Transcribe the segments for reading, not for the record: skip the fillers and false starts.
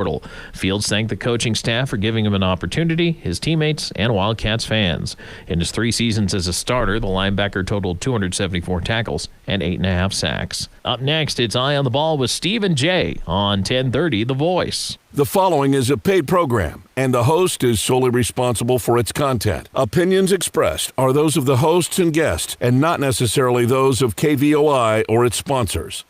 portal. Fields thanked the coaching staff for giving him an opportunity, his teammates, and Wildcats fans. In his 3 seasons as a starter, the linebacker totaled 274 tackles and 8.5 sacks. Up next, it's Eye on the Ball with Steve and Jay on 1030 The Voice. The following is a paid program, and the host is solely responsible for its content. Opinions expressed are those of the hosts and guests, and not necessarily those of KVOI or its sponsors.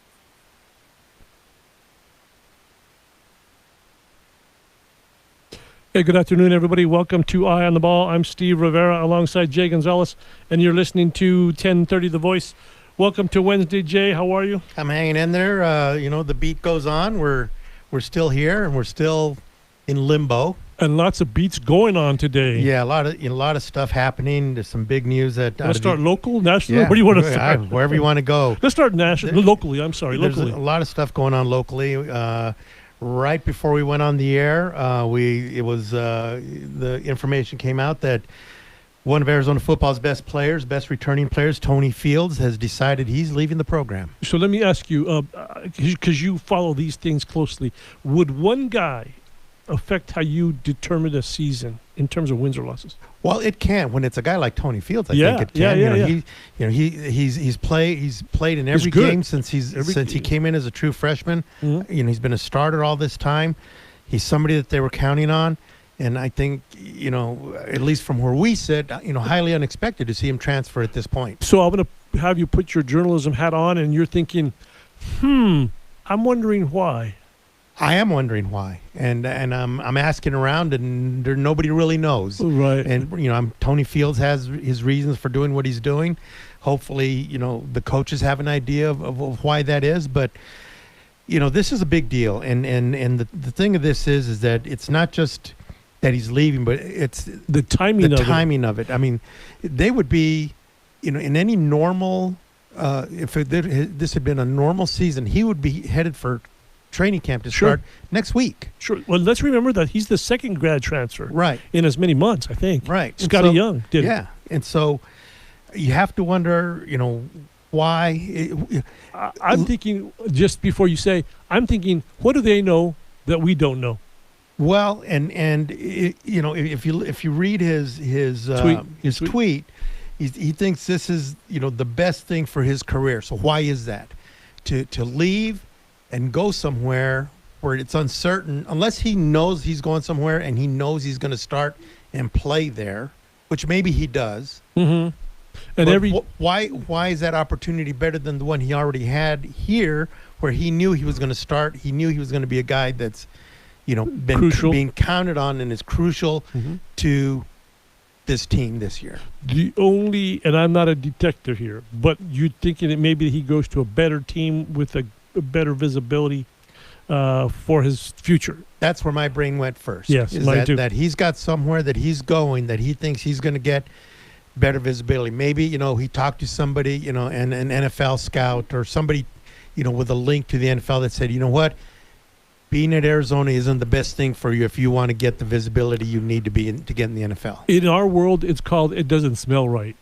Hey, good afternoon, everybody. Welcome to Eye on the Ball. I'm Steve Rivera alongside Jay Gonzales, and you're listening to 1030 The Voice. Welcome to Wednesday, Jay. How are you? I'm hanging in there. The beat goes on. We're still here, and we're still in limbo. And lots of beats going on today. Yeah, a lot of stuff happening. There's some big news that. Want to start local, national? Yeah, Where do you want to start? Wherever you want to go. Let's start national, locally. I'm sorry, There's locally. a lot of stuff going on locally. Right before we went on the air, the information came out that one of Arizona football's best returning players, Tony Fields, has decided he's leaving the program. So let me ask you, because you follow these things closely, would one guy affect how you determine a season in terms of wins or losses? Well, it can when it's a guy like Tony Fields. I think it can. He's played in every game since he came in as a true freshman. Mm-hmm. He's been a starter all this time. He's somebody that they were counting on, and I think at least from where we sit, highly unexpected to see him transfer at this point. So I'm going to have you put your journalism hat on, and you're thinking, I'm wondering why. I am wondering why, and I'm asking around, and nobody really knows. Right. And Tony Fields has his reasons for doing what he's doing. Hopefully, the coaches have an idea of why that is. But this is a big deal, and the thing of this is that it's not just that he's leaving, but it's the timing of it. I mean, they would be, in any normal, if this had been a normal season, he would be headed for training camp to start next week. Sure. Well, let's remember that he's the second grad transfer. Right. In as many months, I think. Right. Scotty Young did. Yeah. And so you have to wonder, why. I'm thinking, just before you say, I'm thinking, what do they know that we don't know? Well, if you read his tweet, he thinks this is, the best thing for his career. So why is that? To leave and go somewhere where it's uncertain, unless he knows he's going somewhere and he knows he's going to start and play there, which maybe he does. Mm-hmm. And why is that opportunity better than the one he already had here, where he knew he was going to start? He knew he was going to be a guy that's, being counted on and is crucial to this team this year. And I'm not a detective here, but you're thinking that maybe he goes to a better team with a better visibility for his future. That's where my brain went first. Yes, mine too. That he's got somewhere that he's going that he thinks he's going to get better visibility. Maybe, he talked to somebody, an NFL scout or somebody, with a link to the NFL that said, what, being at Arizona isn't the best thing for you if you want to get the visibility you need to get in the NFL. In our world, it's called It Doesn't Smell Right.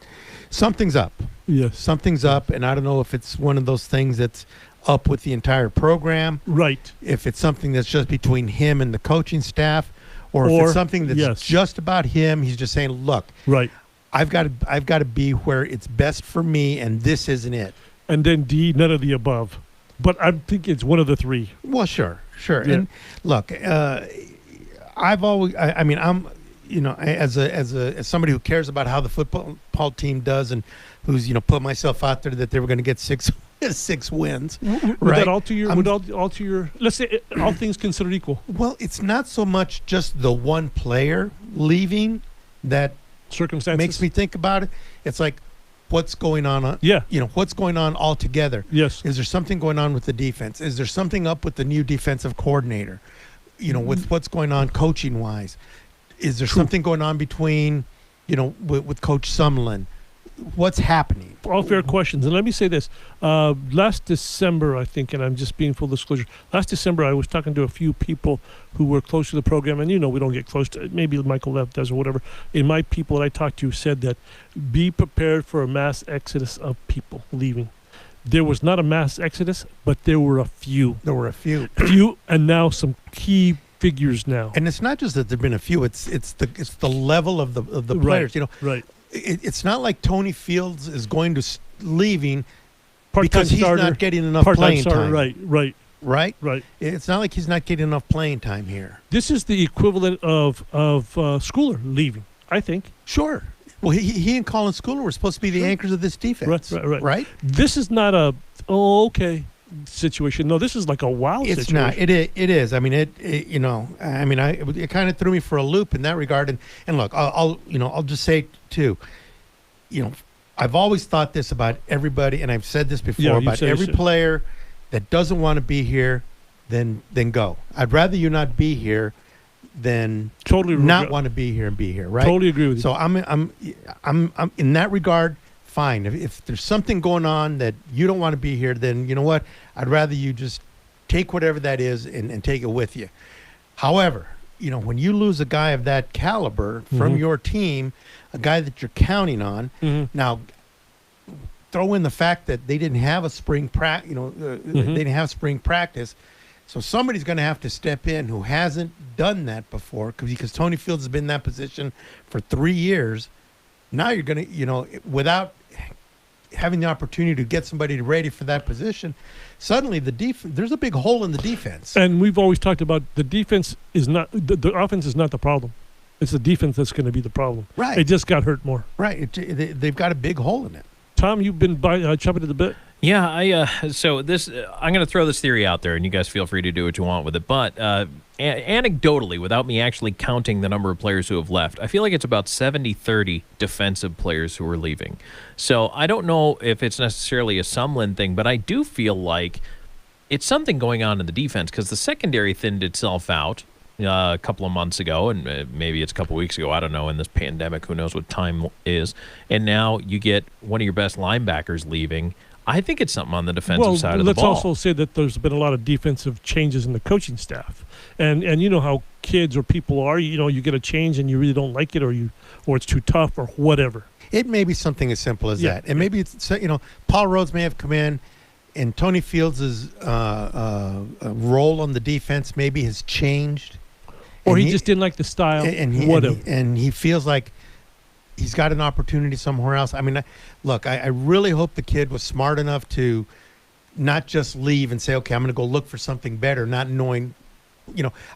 Something's up. Yes. Something's up, and I don't know if it's one of those things that's up with the entire program. Right. If it's something that's just between him and the coaching staff, or if it's something that's just about him, he's just saying, look, right, I've got to be where it's best for me, and this isn't it. And then D, none of the above. But I think it's one of the three. Well, sure. Yeah. And look, I'm, as somebody who cares about how the football team does, and who's put myself out there that they were going to get six wins. Would that alter your? Let's say all things considered equal. Well, it's not so much just the one player leaving that circumstances makes me think about it. It's like, what's going on? What's going on altogether? Yes. Is there something going on with the defense? Is there something up with the new defensive coordinator? With what's going on coaching wise? Is there something going on between, with Coach Sumlin? What's happening? All fair questions. And let me say this. Last December, I think, and I'm just being full disclosure, last December I was talking to a few people who were close to the program, and we don't get close to it. Maybe Michael Lev does or whatever. And my people that I talked to said that be prepared for a mass exodus of people leaving. There was not a mass exodus, but there were a few. There were a few. And now some key figures now. And it's not just that there've been a few; it's the level of the players. Right. It's not like Tony Fields is going to leaving Part-time because he's starter, not getting enough playing time. Right. It's not like he's not getting enough playing time here. This is the equivalent of Schooler leaving, I think. Sure. Well, he and Colin Schooler were supposed to be the anchors of this defense. Right. This is not a okay situation. No, this is like a wow situation. It's not. It is. I mean, it kind of threw me for a loop in that regard. And look, I'll just say too, I've always thought this about everybody, and I've said this before about every player that doesn't want to be here, then go. I'd rather you not be here than not want to be here and be here. Right. Totally agree with you. So I'm in that regard. Fine. If there's something going on that you don't want to be here, then you know what? I'd rather you just take whatever that is and take it with you. However, when you lose a guy of that caliber from your team, a guy that you're counting on, now throw in the fact that they didn't have a spring practice. They didn't have spring practice. So somebody's going to have to step in who hasn't done that before because Tony Fields has been in that position for 3 years. Now you're going to, without having the opportunity to get somebody ready for that position, suddenly there's a big hole in the defense. And we've always talked about the defense is not the offense is not the problem. It's the defense that's going to be the problem. Right. It just got hurt more. Right. They've got a big hole in it. Tom, you've been chopping at the bit. Yeah, so this I'm going to throw this theory out there, and you guys feel free to do what you want with it. But anecdotally, without me actually counting the number of players who have left, I feel like it's about 70-30 defensive players who are leaving. So I don't know if it's necessarily a Sumlin thing, but I do feel like it's something going on in the defense because the secondary thinned itself out a couple of months ago, and maybe it's a couple of weeks ago. I don't know. In this pandemic, who knows what time is. And now you get one of your best linebackers leaving. I think it's something on the defensive side of the ball. Let's also say that there's been a lot of defensive changes in the coaching staff, and you know how kids or people are. You get a change and you really don't like it, or it's too tough, or whatever. It may be something as simple as that, and maybe it's Paul Rhodes may have come in, and Tony Fields' role on the defense maybe has changed, or he just didn't like the style, and he feels like he's got an opportunity somewhere else. I mean, look, I really hope the kid was smart enough to not just leave and say, okay, I'm going to go look for something better, not knowing,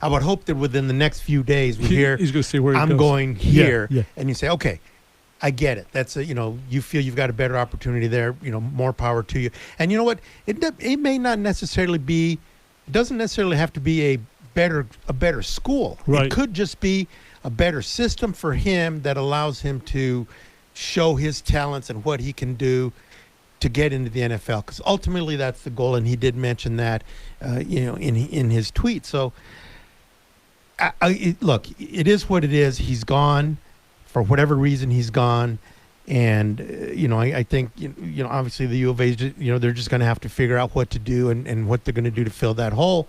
I would hope that within the next few days we hear, he's going to say where I'm going here. Yeah. And you say, okay, I get it. That's you feel you've got a better opportunity there, more power to you. And you know what? It may not necessarily be, it doesn't necessarily have to be a better school. Right. It could just be a better system for him that allows him to show his talents and what he can do to get into the NFL. Because ultimately that's the goal, and he did mention that, in his tweet. So, look, it is what it is. He's gone for whatever reason. He's gone, and I think obviously the U of A, they're just going to have to figure out what to do and what they're going to do to fill that hole.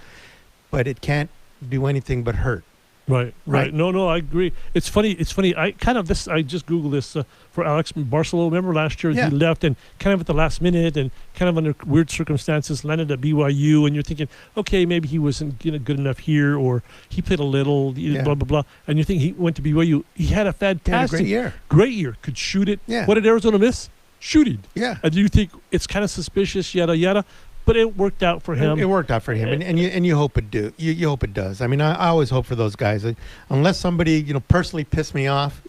But it can't do anything but hurt. Right. No, I agree. It's funny. I just Googled this for Alex Barcelo. Remember last year he left and kind of at the last minute and kind of under weird circumstances landed at BYU, and you're thinking, okay, maybe he wasn't good enough here, or he played a little, blah, blah, blah. And you think he went to BYU. He had a fantastic great year. Could shoot it. Yeah. What did Arizona miss? Shooting. Yeah. And you think it's kind of suspicious, yada, yada. But it worked out for him. It worked out for him, and you hope it do. You hope it does. I mean, I always hope for those guys. Unless somebody personally pissed me off,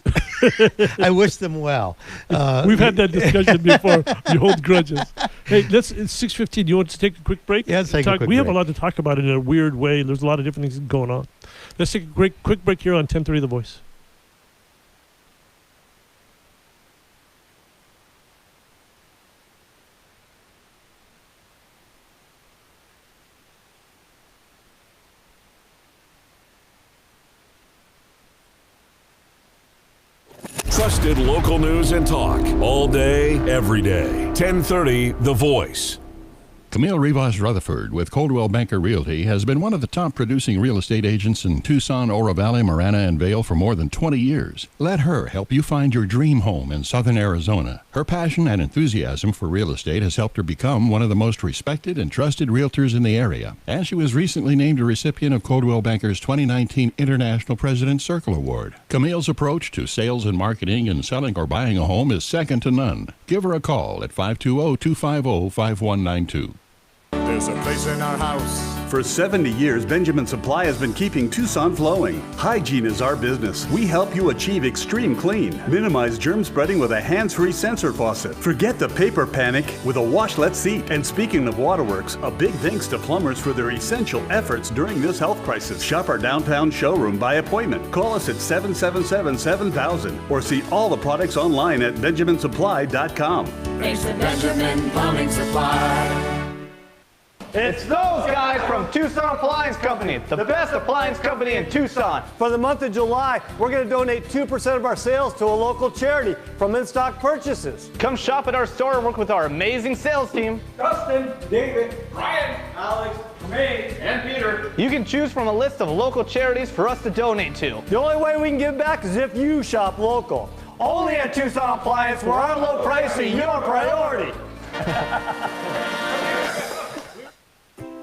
I wish them well. We've had that discussion before. You hold grudges. Hey, it's 6:15. You want to take a quick break? Yeah, let's take a quick break. We have a lot to talk about in a weird way. There's a lot of different things going on. Let's take a quick break here on 10:30 The Voice. Trusted local news and talk all day, every day. 1030 The Voice. Camille Rivas Rutherford with Coldwell Banker Realty has been one of the top producing real estate agents in Tucson, Oro Valley, Marana, and Vail for more than 20 years. Let her help you find your dream home in southern Arizona. Her passion and enthusiasm for real estate has helped her become one of the most respected and trusted realtors in the area. And she was recently named a recipient of Coldwell Banker's 2019 International President's Circle Award. Camille's approach to sales and marketing and selling or buying a home is second to none. Give her a call at 520-250-5192. There's a place in our house. For 70 years, Benjamin Supply has been keeping Tucson flowing. Hygiene is our business. We help you achieve extreme clean. Minimize germ spreading with a hands-free sensor faucet. Forget the paper panic with a washlet seat. And speaking of waterworks, a big thanks to plumbers for their essential efforts during this health crisis. Shop our downtown showroom by appointment. Call us at 777-7000 or see all the products online at benjaminsupply.com. Thanks to Benjamin Plumbing Supply. It's those guys from Tucson Appliance Company, the best appliance company in Tucson. For the month of July, we're going to donate 2% of our sales to a local charity from in-stock purchases. Come shop at our store and work with our amazing sales team. Dustin, David, Brian, Alex, me, and Peter. You can choose from a list of local charities for us to donate to. The only way we can give back is if you shop local. Only at Tucson Appliance, where our low price is your priority.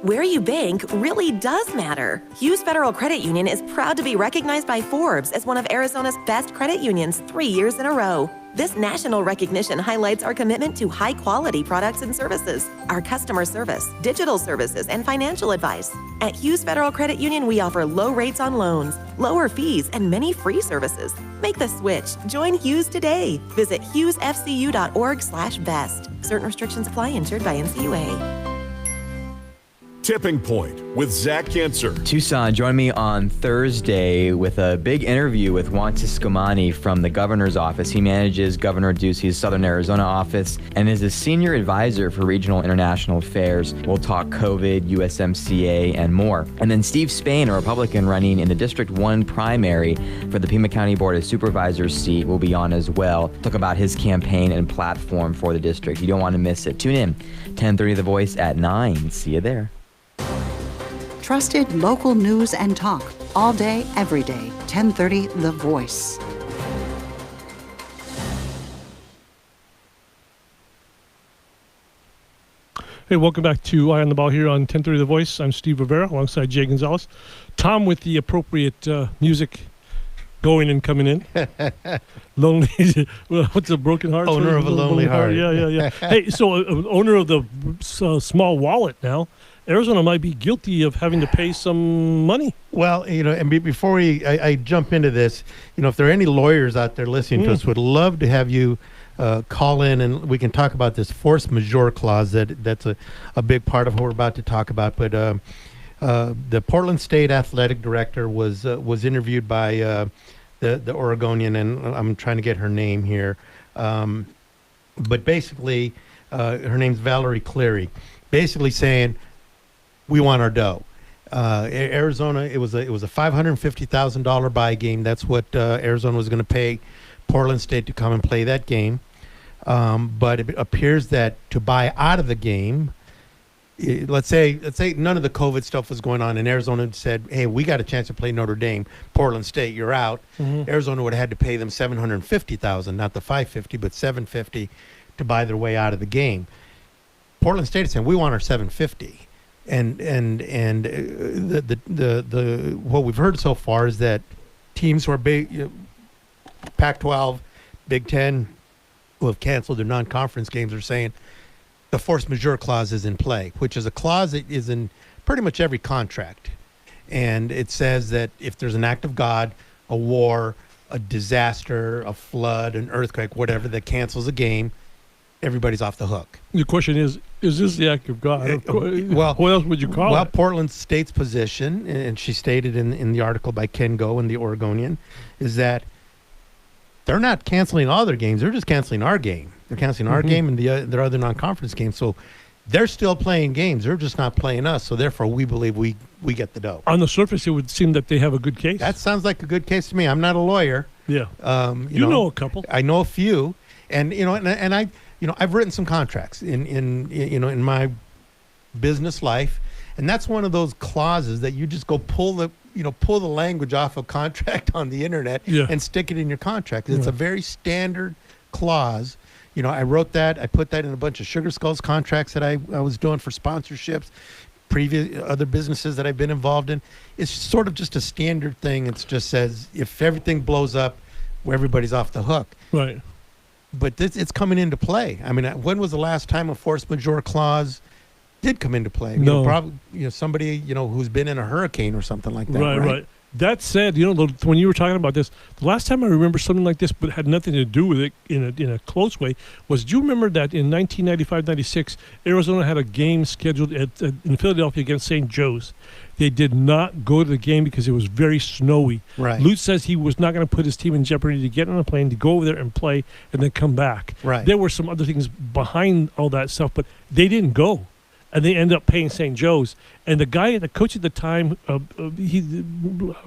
Where you bank really does matter. Hughes Federal Credit Union is proud to be recognized by Forbes as one of Arizona's best credit unions 3 years in a row. This national recognition highlights our commitment to high-quality products and services, our customer service, digital services, and financial advice. At Hughes Federal Credit Union, we offer low rates on loans, lower fees, and many free services. Make the switch. Join Hughes today. Visit hughesfcu.org/best. Certain restrictions apply. Insured by NCUA. Tipping Point with Zach Kinser. Tucson, join me on Thursday with a big interview with Juan Tiscomani from the governor's office. He manages Governor Ducey's Southern Arizona office and is a senior advisor for regional international affairs. We'll talk COVID, USMCA, and more. And then Steve Spain, a Republican running in the District 1 primary for the Pima County Board of Supervisors seat, will be on as well. Talk about his campaign and platform for the district. You don't want to miss it. Tune in, 10:30 The Voice at 9. See you there. Trusted local news and talk all day, every day. 10:30 The Voice. Hey, welcome back to Eye on the Ball here on 10:30 The Voice. I'm Steve Rivera alongside Jay Gonzales. Tom with the appropriate music going and coming in. Lonely, what's a broken heart? Owner of a lonely heart. Yeah. Hey, so owner of the small wallet now. Arizona might be guilty of having to pay some money. Well, and before I jump into this, if there are any lawyers out there listening to us, would love to have you call in and we can talk about this force majeure clause that's a big part of what we're about to talk about. But the Portland State Athletic Director was interviewed by the Oregonian, and I'm trying to get her name here. But basically, her name's Valerie Cleary, basically saying, we want our dough. Arizona, it was a $550,000 buy game. That's what Arizona was going to pay Portland State to come and play that game. But it appears that to buy out of the game, let's say none of the COVID stuff was going on, and Arizona said, "Hey, we got a chance to play Notre Dame. Portland State, you're out." Arizona would have had to pay them $750,000, not the $550, but $750 to buy their way out of the game. Portland State is saying, "We want our $750." And the what we've heard so far is that teams who are big, Pac-12, Big Ten, who have canceled their non-conference games, are saying the force majeure clause is in play, which is a clause that is in pretty much every contract, and it says that if there's an act of God, a war, a disaster, a flood, an earthquake, whatever, that cancels a game, everybody's off the hook. The question is this the act of God? Well, what else would you call it? Well, Portland State's position, and she stated in the article by Ken Go in the Oregonian, is that they're not canceling all their games. They're just canceling our game. They're canceling our game and their other non-conference games. So they're still playing games. They're just not playing us. So therefore, we believe we get the dough. On the surface, it would seem that they have a good case. That sounds like a good case to me. I'm not a lawyer. Yeah. You know a couple. I know a few, and I've written some contracts in my business life, and that's one of those clauses that you just go pull the language off a contract on the internet and stick it in your contract. It's a very standard clause. I wrote that. I put that in a bunch of Sugar Skulls contracts that I was doing for sponsorships, previous other businesses that I've been involved in. It's sort of just a standard thing. It just says if everything blows up, everybody's off the hook. Right. But it's coming into play. I mean, when was the last time a force majeure clause did come into play? No. Probably somebody who's been in a hurricane or something like that. Right. That said, when you were talking about this, the last time I remember something like this, but had nothing to do with it in a close way, was, do you remember that in 1995-96, Arizona had a game scheduled in Philadelphia against St. Joe's? They did not go to the game because it was very snowy. Right. Lutz says he was not going to put his team in jeopardy to get on a plane, to go over there and play, and then come back. Right. There were some other things behind all that stuff, but they didn't go. And they ended up paying St. Joe's. And the coach at the time, he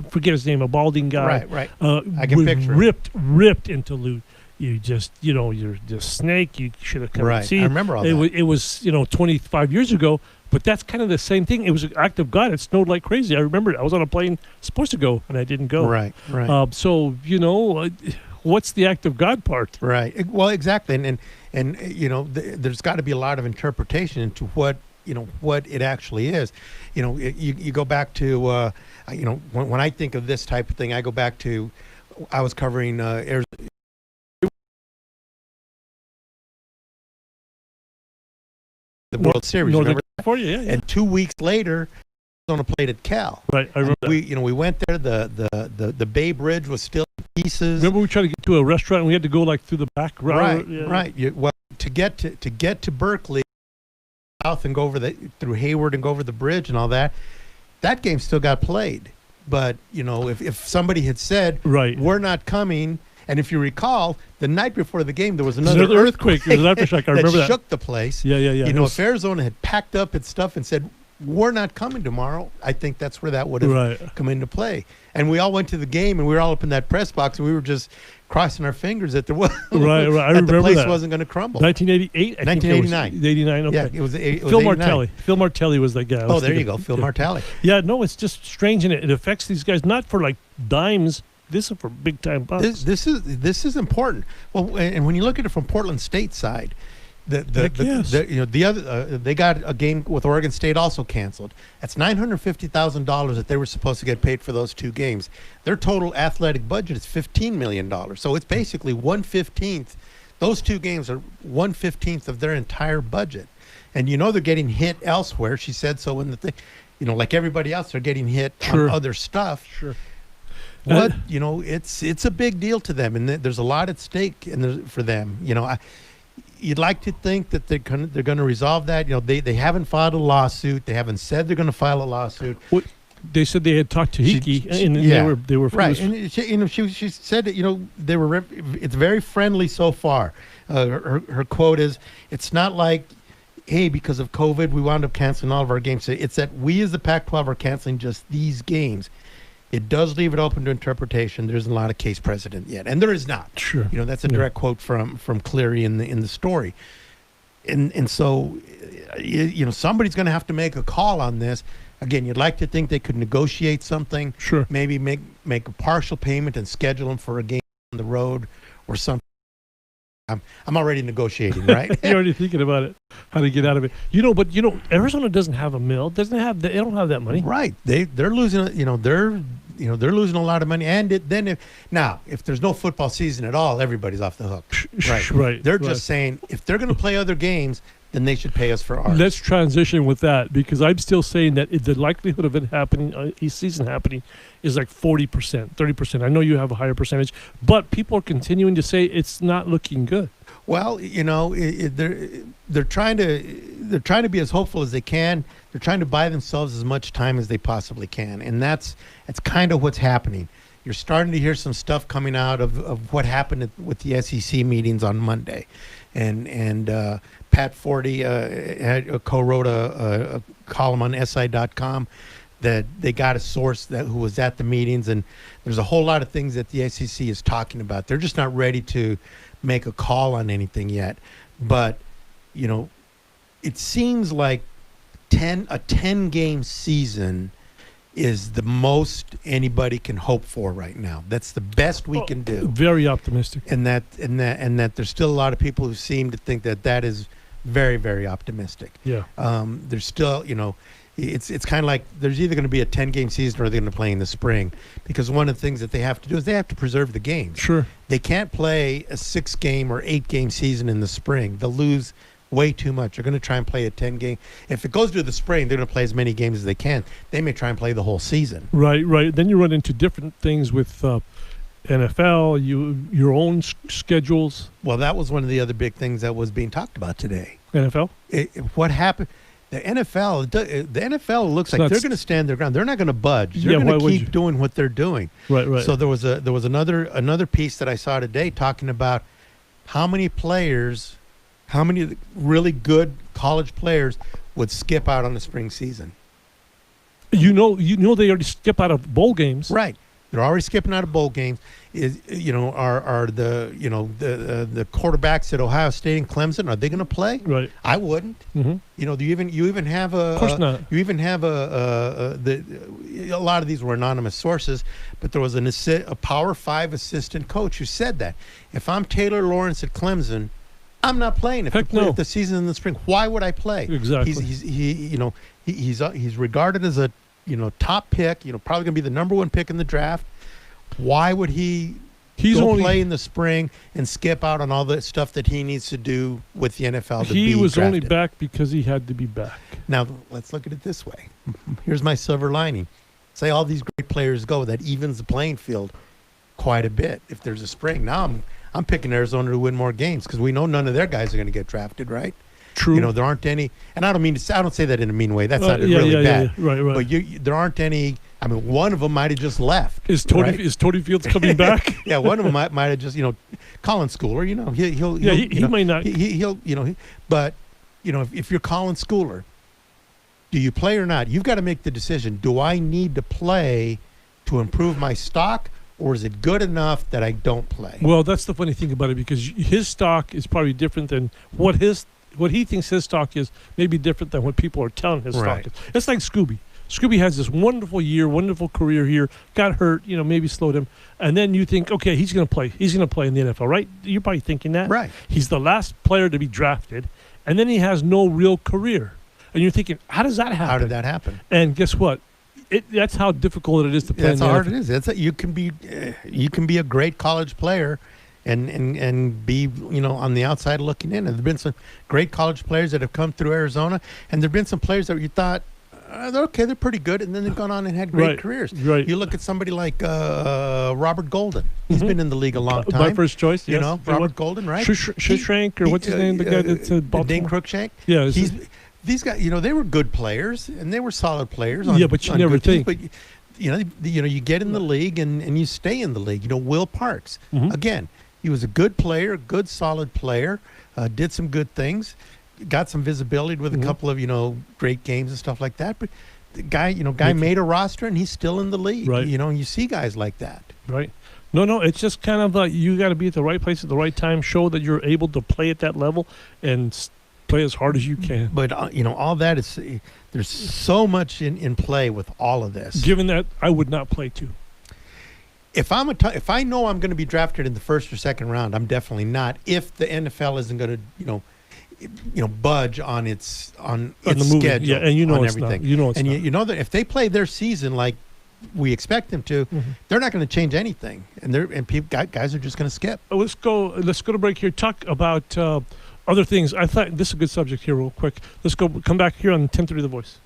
forget his name, a balding guy. Right. I can picture ripped into Lute. You just, you're just snake. You should have come and seen. I remember all that. It was 25 years ago. But that's kind of the same thing. It was an act of God. It snowed like crazy. I remember it. I was on a plane supposed to go, and I didn't go. Right. So, what's the act of God part? Right. Well, exactly. And there's got to be a lot of interpretation into what it actually is. You go back to, when I think of this type of thing, I go back to, I was covering Arizona. The World Series, remember? Yeah. And 2 weeks later, Arizona played at Cal. Right, I remember. We went there. The Bay Bridge was still in pieces. Remember, we tried to get to a restaurant and we had to go through the back road. Right. To get to Berkeley, south and go over through Hayward and go over the bridge and all that. That game still got played. But if somebody had said, we're not coming. And if you recall, the night before the game, there was another earthquake. There was an aftershock. I remember that. Shook the place. Yeah. If Arizona had packed up its stuff and said, we're not coming tomorrow, I think that's where that would have come into play. And we all went to the game, and we were all up in that press box, and we were just crossing our fingers that there was I remember the place that. wasn't going to crumble. 1988? 1989. 89, okay. Yeah, it was Phil 89. Martelli. Phil Martelli was that guy. Oh, there you go, Phil Martelli. Yeah, no, it's just strange, and it affects these guys, not for like dimes. This is for big time bucks. This is important. Well, and when you look at it from Portland State side, they got a game with Oregon State also canceled. That's $950,000 that they were supposed to get paid for those two games. Their total athletic budget is $15 million. So it's basically 1/15. Those two games are 1/15 of their entire budget. And they're getting hit elsewhere. She said so in the thing. Like everybody else, they're getting hit on other stuff. Sure. But it's a big deal to them, and there's a lot at stake for them. You'd like to think that they're going to resolve that. They haven't filed a lawsuit. They haven't said they're going to file a lawsuit. They said they had talked to Hickey, and they were right. And she said that they were. It's very friendly so far. Her quote is, "It's not like, hey, because of COVID, we wound up canceling all of our games. It's that we as the Pac-12 are canceling just these games." It does leave it open to interpretation. There isn't a lot of case precedent yet, and there is not. Sure, that's a direct quote from Cleary in the story, and so somebody's going to have to make a call on this. Again, you'd like to think they could negotiate something. Sure, maybe make a partial payment and schedule them for a game on the road or something. I'm already negotiating, right? You're already thinking about it, how to get out of it. But Arizona doesn't have a mill. They don't have that money. Right. They're losing. They're losing a lot of money. And if there's no football season at all, everybody's off the hook. Right. Right. They're just saying if they're going to play other games, then they should pay us for ours. Let's transition with that, because I'm still saying that the likelihood of it happening, each season happening, is like 40%, 30%. I know you have a higher percentage, but people are continuing to say it's not looking good. Well, they're trying to be as hopeful as they can. They're trying to buy themselves as much time as they possibly can, and that's kind of what's happening. You're starting to hear some stuff coming out of what happened with the SEC meetings on Monday, and Pat Forty co-wrote a column on SI.com that they got a source who was at the meetings, and there's a whole lot of things that the SEC is talking about. They're just not ready to make a call on anything yet, but it seems like a 10-game season is the most anybody can hope for right now. That's the best we can do. Very optimistic. And that there's still a lot of people who seem to think that is very, very optimistic. Yeah. There's still, it's kind of like there's either going to be a 10-game season or they're going to play in the spring, because one of the things that they have to do is they have to preserve the games. Sure. They can't play a 6-game or 8-game season in the spring. They'll lose way too much. They're going to try and play a 10-game. If it goes to the spring, they're going to play as many games as they can. They may try and play the whole season. Right. Then you run into different things with NFL, your own schedules. Well, that was one of the other big things that was being talked about today. NFL? What happened? The NFL looks like they're going to stand their ground. They're not going to budge. They're going to keep doing what they're doing. Right. So there was another piece that I saw today talking about how many really good college players would skip out on the spring season. They already skip out of bowl games. Right. They're already skipping out of bowl games. Are the quarterbacks at Ohio State and Clemson, are they going to play? Right. I wouldn't. Mm-hmm. You even have a. Of course not. You even have a lot of these were anonymous sources, but there was a Power 5 assistant coach who said that if I'm Taylor Lawrence at Clemson, I'm not playing if the season in the spring. Why would I play? Exactly. He's regarded as a top pick. Probably going to be the number 1 pick in the draft. Why would he play in the spring and skip out on all the stuff that he needs to do with the NFL? He was only back because he had to be back. Now let's look at it this way. Here's my silver lining. Say all these great players go, that evens the playing field quite a bit. If there's a spring, now I'm picking Arizona to win more games because we know none of their guys are going to get drafted, right? True. There aren't any, and I don't say that in a mean way. That sounded really bad. Yeah. Right. But there aren't any. I mean, one of them might have just left. Is Tony Fields coming back? Yeah, one of them might have just, Colin Schooler. He might not. But if you're Colin Schooler, do you play or not? You've got to make the decision. Do I need to play to improve my stock, or is it good enough that I don't play? Well, that's the funny thing about it, because his stock is probably different than what he thinks his stock is, maybe different than what people are telling his stock is. It's like Scooby. Scooby has this wonderful year, wonderful career here, got hurt, maybe slowed him. And then you think, okay, he's going to play. He's going to play in the NFL, right? You're probably thinking that. Right. He's the last player to be drafted, and then he has no real career. And you're thinking, how does that happen? How did that happen? And guess what? That's how difficult it is to play. That's how hard it is. You can be a great college player and be on the outside looking in. And there've been some great college players that have come through Arizona, and there've been some players that you thought, they're pretty good, and then they've gone on and had great careers. Right. You look at somebody like Robert Golden. He's been in the league a long time. My first choice, yes. Robert Golden, right? Shushank, or what's his name? The guy that's Baltimore. Dane Cruikshank. Yeah. These guys, they were good players, and they were solid players. But you never think. But you get in the league and you stay in the league. Will Parks, again, he was a good player, good solid player, did some good things, got some visibility with a couple of great games and stuff like that. But the guy made a roster, and he's still in the league. Right. And you see guys like that. Right. No, it's just kind of you got to be at the right place at the right time, show that you're able to play at that level, and play as hard as you can. But all that is, there's so much in play with all of this. Given that, I would not play too. If I know I'm going to be drafted in the first or second round, I'm definitely not. If the NFL isn't going to budge on its schedule, yeah, and on it's everything. Not. And not. you know that if they play their season like we expect them to, they're not going to change anything, and guys are just going to skip. Let's go to break here. Talk about other things. I thought this is a good subject here, real quick. Let's come back here on 1030 The Voice.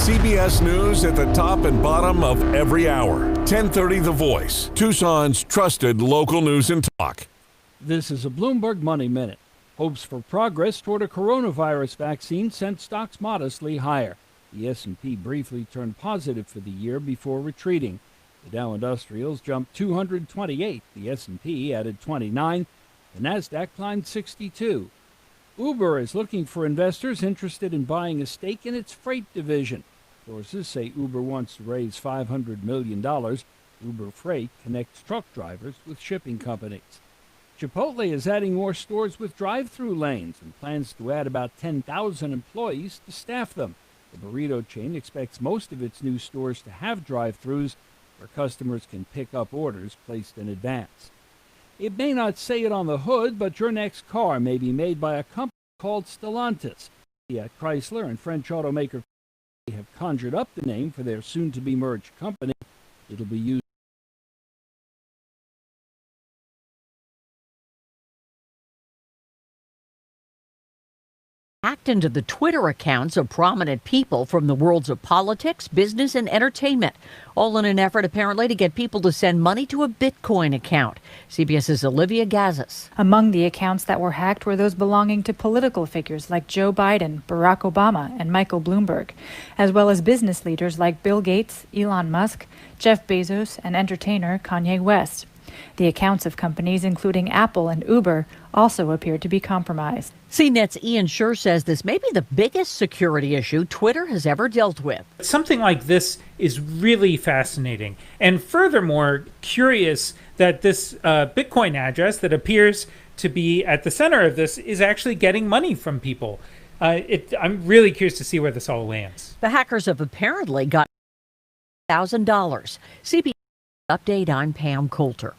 CBS News at the top and bottom of every hour. 1030 The Voice, Tucson's trusted local news and talk. This is a Bloomberg Money Minute. Hopes for progress toward a coronavirus vaccine sent stocks modestly higher. The S&P briefly turned positive for the year before retreating. The Dow Industrials jumped 228. The S&P added 29. The Nasdaq climbed 62. Uber is looking for investors interested in buying a stake in its freight division. Sources say Uber wants to raise $500 million. Uber Freight connects truck drivers with shipping companies. Chipotle is adding more stores with drive-through lanes and plans to add about 10,000 employees to staff them. The burrito chain expects most of its new stores to have drive-throughs where customers can pick up orders placed in advance. It may not say it on the hood, but your next car may be made by a company called Stellantis. Yet Chrysler and French automaker have conjured up the name for their soon-to-be merged company. It'll be used hacked into the Twitter accounts of prominent people from the worlds of politics, business, and entertainment, all in an effort apparently to get people to send money to a Bitcoin account. CBS's Olivia Gazis. Among the accounts that were hacked were those belonging to political figures like Joe Biden, Barack Obama, and Michael Bloomberg, as well as business leaders like Bill Gates, Elon Musk, Jeff Bezos, and entertainer Kanye West. The accounts of companies, including Apple and Uber, also appeared to be compromised. CNET's Ian Scher says this may be the biggest security issue Twitter has ever dealt with. Something like this is really fascinating, and furthermore, curious that this Bitcoin address that appears to be at the center of this is actually getting money from people. I'm really curious to see where this all lands. The hackers have apparently got $1,000. CBS Update, I'm Pam Coulter.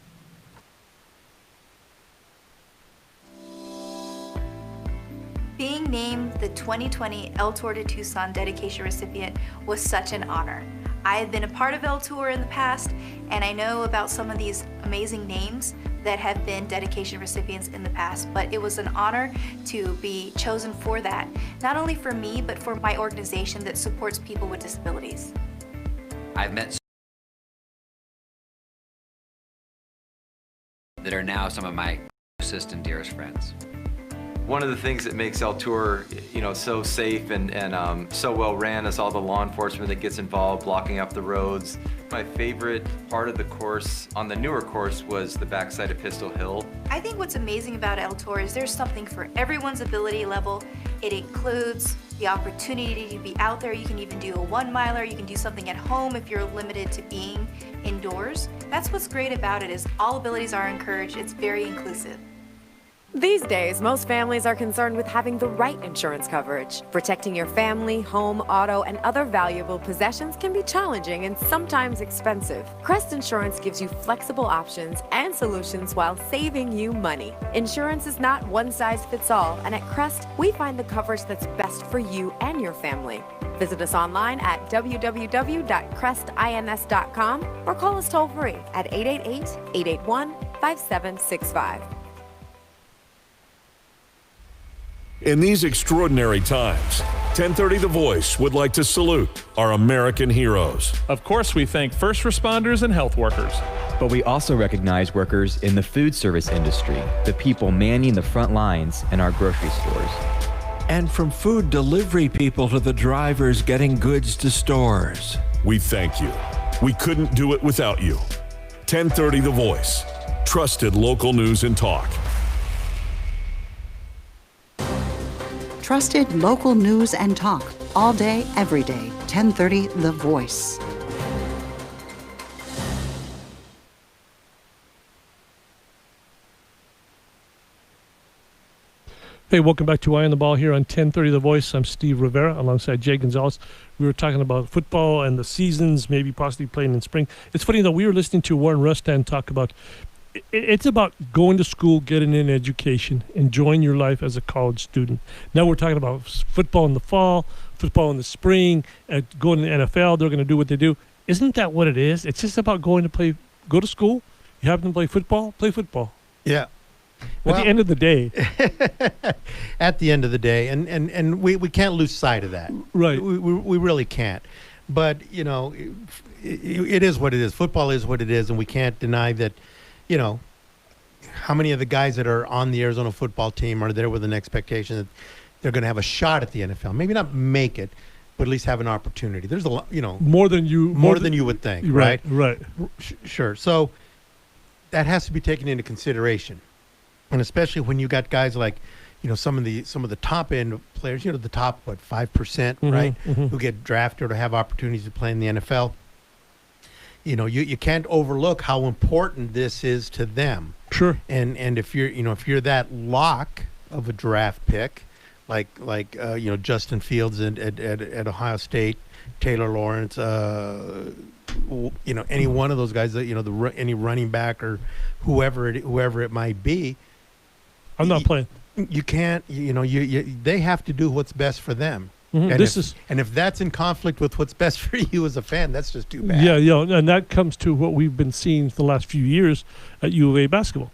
Being named the 2020 El Tour de Tucson dedication recipient was such an honor. I had been a part of El Tour in the past, and I know about some of these amazing names that have been dedication recipients in the past, but it was an honor to be chosen for that, not only for me, but for my organization that supports people with disabilities. I've met that are now some of my closest and dearest friends. One of the things that makes El Tour, so safe and so well ran is all the law enforcement that gets involved, blocking up the roads. My favorite part of the course, on the newer course, was the backside of Pistol Hill. I think what's amazing about El Tour is there's something for everyone's ability level. It includes the opportunity to be out there. You can even do a 1 miler. You can do something at home if you're limited to being indoors. That's what's great about it, is all abilities are encouraged. It's very inclusive. These days, most families are concerned with having the right insurance coverage. Protecting your family, home, auto, and other valuable possessions can be challenging and sometimes expensive. Crest Insurance gives you flexible options and solutions while saving you money. Insurance is not one size fits all, and at Crest, we find the coverage that's best for you and your family. Visit us online at www.crestins.com or call us toll free at 888-881-5765. In these extraordinary times, 1030 The Voice would like to salute our American heroes. Of course, we thank first responders and health workers. But we also recognize workers in the food service industry, the people manning the front lines in our grocery stores. And from food delivery people to the drivers getting goods to stores. We thank you. We couldn't do it without you. 1030 The Voice. Trusted local news and talk. Trusted local news and talk. All day, every day. 1030 The Voice. Hey, welcome back to Eye on the Ball here on 1030 The Voice. I'm Steve Rivera alongside Jay Gonzales. We were talking about football and the seasons, maybe possibly playing in spring. It's funny, though, we were listening to Warren Rustan talk about it's about going to school, getting an education, enjoying your life as a college student. Now we're talking about football in the fall, football in the spring, going to the NFL. They're going to do what they do. Isn't that what it is? It's just about go to school. You happen to play football, play football. Yeah. Well, at the end of the day. At the end of the day. And we can't lose sight of that. Right. We really can't. But, it is what it is. Football is what it is, and we can't deny that. How many of the guys that are on the Arizona football team are there with an expectation that they're going to have a shot at the NFL? Maybe not make it, but at least have an opportunity. There's a lot, more than you would think, right? Right. Sure. So that has to be taken into consideration, and especially when you got guys like, some of the top end players, the top 5%, right, who get drafted or have opportunities to play in the NFL. You can't overlook how important this is to them. Sure. And if you're that lock of a draft pick, like Justin Fields at Ohio State, Taylor Lawrence, any one of those guys, any running back or whoever it might be, I'm not playing. You can't. They have to do what's best for them. Mm-hmm. And if that's in conflict with what's best for you as a fan, that's just too bad. Yeah, and that comes to what we've been seeing for the last few years at U of A basketball.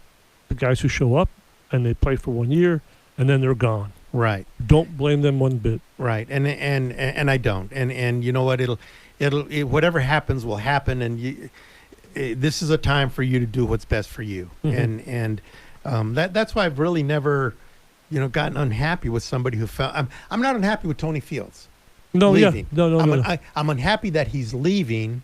The guys who show up and they play for 1 year and then they're gone. Right. Don't blame them one bit. Right. And I don't. And you know what? Whatever happens will happen. And this is a time for you to do what's best for you. Mm-hmm. That's why I've really never, gotten unhappy with somebody who felt. I'm not unhappy with Tony Fields. No, leaving. Yeah, no. I'm unhappy that he's leaving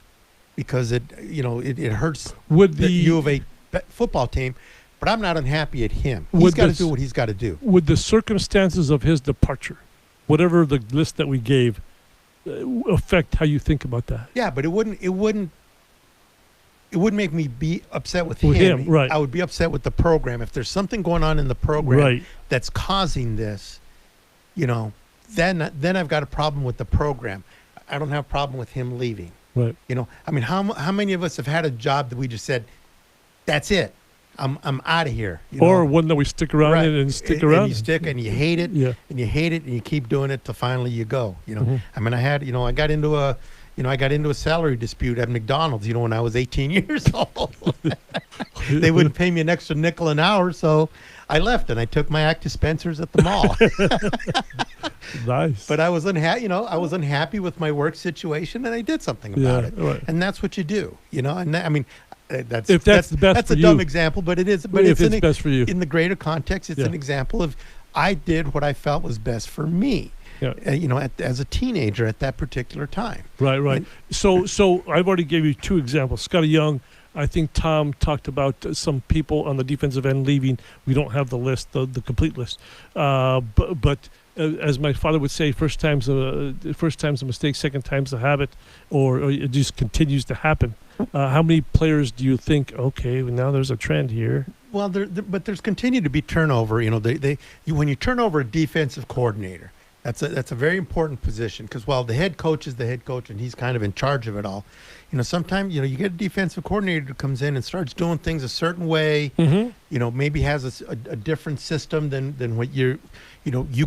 because it hurts with the U of A football team. But I'm not unhappy at him. He's got to do what he's got to do. With the circumstances of his departure, whatever the list that we gave, affect how you think about that. Yeah, but it wouldn't make me be upset with him. Right. I would be upset with the program. If there's something going on in the program that's causing this, then I've got a problem with the program. I don't have a problem with him leaving. Right. How many of us have had a job that we just said, that's it. I'm out of here. Or one that we stick around in and stick around. And you stick and you hate it. Yeah. And you hate it and you keep doing it till finally you go. Mm-hmm. I got into a salary dispute at McDonald's, when I was 18 years old. They wouldn't pay me an extra nickel an hour, so I left and I took my Act dispensers at the mall. Nice. But I was unhappy with my work situation and I did something about it. Right. And that's what you do, and that's the best that's for a you. dumb example, but it is. But if it's best for you, in the greater context, it's an example of I did what I felt was best for me. Yeah. As a teenager at that particular time. Right. And so I've already gave you two examples. Scotty Young. I think Tom talked about some people on the defensive end leaving. We don't have the list, the complete list. But as my father would say, first time's a mistake, second time's a habit, or it just continues to happen. How many players do you think? Okay, well, now there's a trend here. Well, but there's continued to be turnover. When you turn over a defensive coordinator, that's a very important position because while the head coach is the head coach and he's kind of in charge of it all, sometimes you get a defensive coordinator who comes in and starts doing things a certain way. Mm-hmm. Maybe has a different system than what you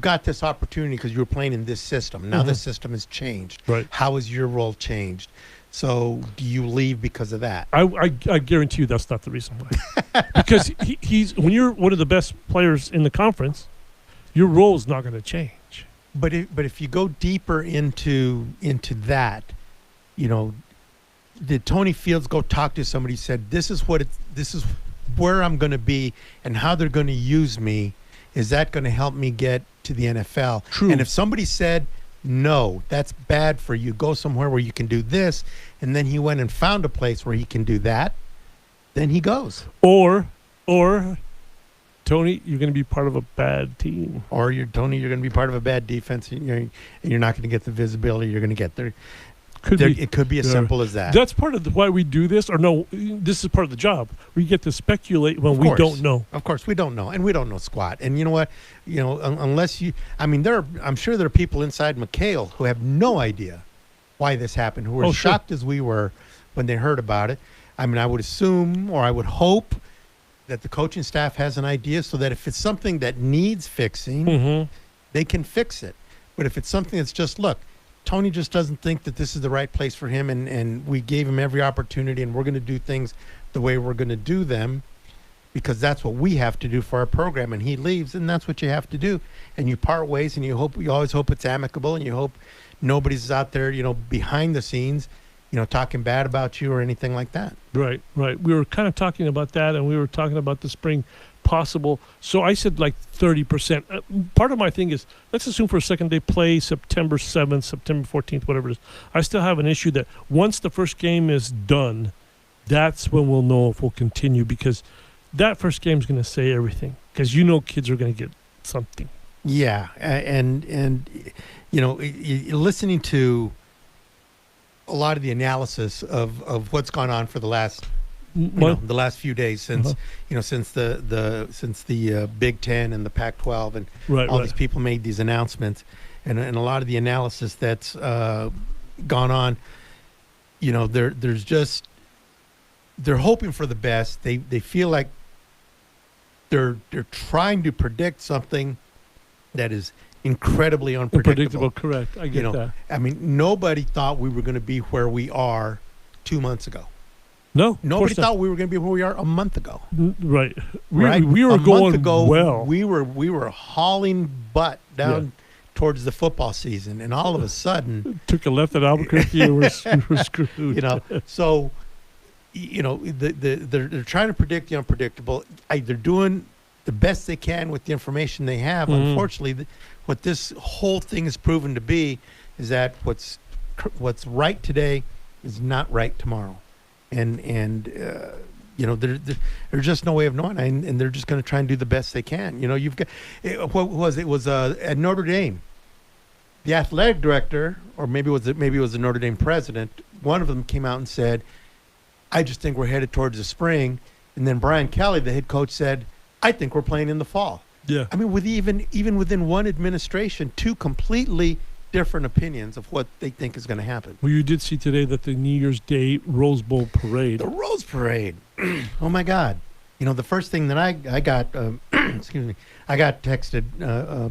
got this opportunity because you were playing in this system. Now the system has changed. Right. How has your role changed? So do you leave because of that? I guarantee you that's not the reason why. Because he's when you're one of the best players in the conference, your role is not going to change. But if you go deeper into that, did Tony Fields go talk to somebody who said this is where I'm going to be and how they're going to use me? Is that going to help me get to the NFL? True. And if somebody said, no, that's bad for you, go somewhere where you can do this, and then he went and found a place where he can do that, then he goes. Or Tony, you're going to be part of a bad team. Or you're going to be part of a bad defense, and you're not going to get the visibility you're going to get there. It could be as simple as that. That's part of why we do this. Or no, this is part of the job. We get to speculate when we don't know. Of course, we don't know, and we don't know squat. And you know what? Unless you, I'm sure there are people inside McHale who have no idea why this happened, who were shocked as we were when they heard about it. I would assume, or I would hope, that the coaching staff has an idea so that if it's something that needs fixing, they can fix it. But if it's something that's just, look, Tony just doesn't think that this is the right place for him, and we gave him every opportunity, and we're going to do things the way we're going to do them because that's what we have to do for our program, and he leaves, and that's what you have to do. And you part ways, and you always hope it's amicable, and you hope nobody's out there, behind the scenes, talking bad about you or anything like that. Right. We were kind of talking about that, and we were talking about the spring possible. So I said like 30%. Part of my thing is, let's assume for a second they play September 7th, September 14th, whatever it is. I still have an issue that once the first game is done, that's when we'll know if we'll continue, because that first game is going to say everything, because kids are going to get something. Yeah, and listening to a lot of the analysis of what's gone on for the last the last few days since since the Big Ten and the Pac-12 and all these people made these announcements, and a lot of the analysis that's gone on, they're hoping for the best. They feel like they're trying to predict something that is incredibly unpredictable. Correct. I get that. I mean, nobody thought we were going to be where we are 2 months ago. No, nobody thought we were going to be where we are a month ago. Right. Right. We were going well. We were hauling butt down towards the football season, and all of a sudden took a left at Albuquerque and we're screwed. So they're trying to predict the unpredictable. They're doing the best they can with the information they have. Unfortunately, what this whole thing has proven to be is that what's right today is not right tomorrow, and there's just no way of knowing, and they're just going to try and do the best they can. You've got it was at Notre Dame, the athletic director, or maybe it was the Notre Dame president. One of them came out and said, "I just think we're headed towards the spring," and then Brian Kelly, the head coach, said, "I think we're playing in the fall." Yeah. I mean, with even within one administration, two completely different opinions of what they think is going to happen. Well, you did see today that the New Year's Day Rose Bowl parade. The Rose Parade. Oh my God! The first thing that I got, excuse me, I got texted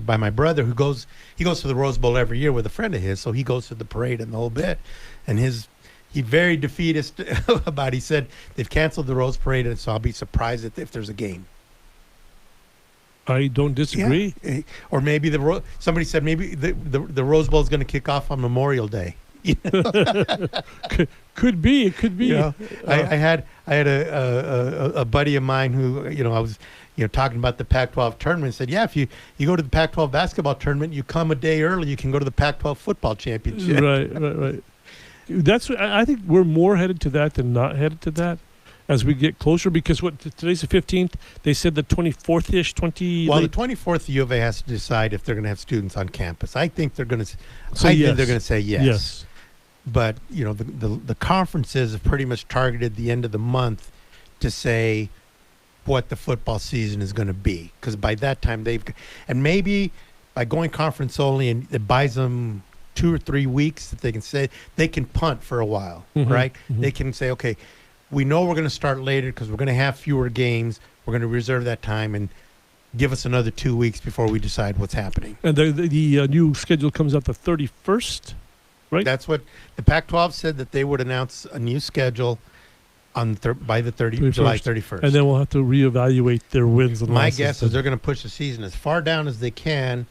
by my brother who goes to the Rose Bowl every year with a friend of his, so he goes to the parade and the whole bit, and he's very defeatist about it. He said they've canceled the Rose Parade, and so I'll be surprised if there's a game. I don't disagree. Yeah. Or maybe somebody said maybe the Rose Bowl is going to kick off on Memorial Day. Could be. It could be. I had a buddy of mine who I was talking about the Pac-12 tournament. Said, yeah, if you go to the Pac-12 basketball tournament, you come a day early, you can go to the Pac-12 football championship. Right. I think we're more headed to that than not headed to that as we get closer, because today's the 15th. They said the 24th-ish, Well, the 24th, the U of A has to decide if they're going to have students on campus. I think they're going to. Think they're going to say yes. Yes. But the conferences have pretty much targeted the end of the month to say what the football season is going to be, because by that time and maybe by going conference only, and it buys them 2 or 3 weeks that they can say they can punt for a while, right? Mm-hmm. They can say, okay, we know we're going to start later because we're going to have fewer games. We're going to reserve that time and give us another 2 weeks before we decide what's happening. And the new schedule comes out the 31st, right? That's what the Pac-12 said, that they would announce a new schedule on by the July 31st. And then we'll have to reevaluate their wins and losses. My guess is they're going to push the season as far down as they can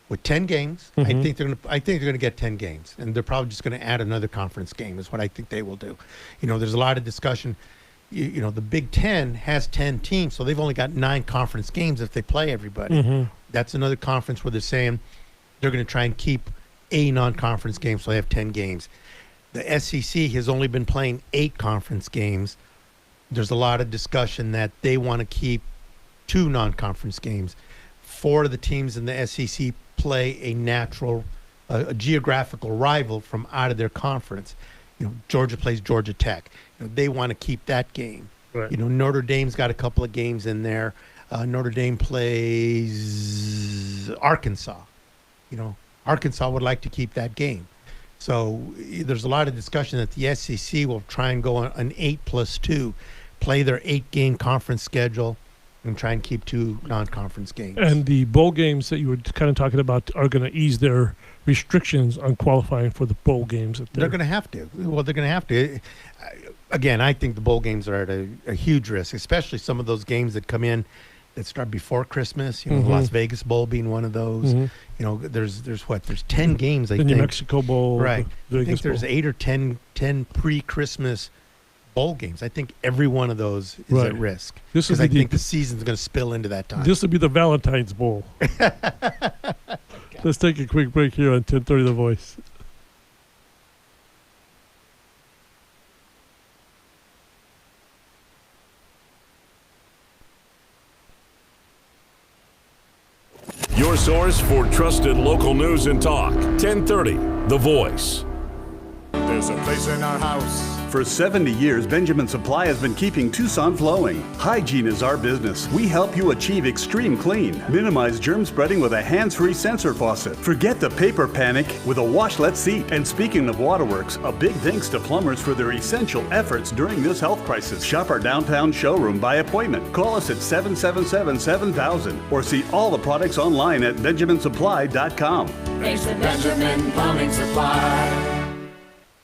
with 10 games. I think they're going to get 10 games, and they're probably just going to add another conference game is what I think they will do. There's a lot of discussion. The Big Ten has 10 teams, so they've only got 9 conference games if they play everybody. That's another conference where they're saying they're going to try and keep a non-conference game, so they have 10 games. The SEC has only been playing 8 conference games. There's a lot of discussion that they want to keep 2 non-conference games. 4 of the teams in the SEC play a geographical rival from out of their conference. Georgia plays Georgia Tech. They want to keep that game. Right. Notre Dame's got a couple of games in there. Notre Dame plays Arkansas. Arkansas would like to keep that game. So there's a lot of discussion that the SEC will try and go on an 8+2, play their 8-game conference schedule, and try and keep 2 non-conference games. And the bowl games that you were kind of talking about are going to ease their restrictions on qualifying for the bowl games. They're going to have to. Well, they're going to have to. Again, I think the bowl games are at a huge risk, especially some of those games that come in that start before Christmas. The Las Vegas Bowl being one of those. There's 10 games, I think. The New Mexico Bowl. Right. I think there's 8 or 10 pre-Christmas bowl games. I think every one of those is at risk, because I think the season's going to spill into that time. This will be the Valentine's Bowl. Let's take a quick break here on 1030 The Voice. Your source for trusted local news and talk. 1030 The Voice. There's a place in our house. For 70 years, Benjamin Supply has been keeping Tucson flowing. Hygiene is our business. We help you achieve extreme clean. Minimize germ spreading with a hands-free sensor faucet. Forget the paper panic with a washlet seat. And speaking of waterworks, a big thanks to plumbers for their essential efforts during this health crisis. Shop our downtown showroom by appointment. Call us at 777-7000 or see all the products online at benjaminsupply.com. Thanks to Benjamin Plumbing Supply.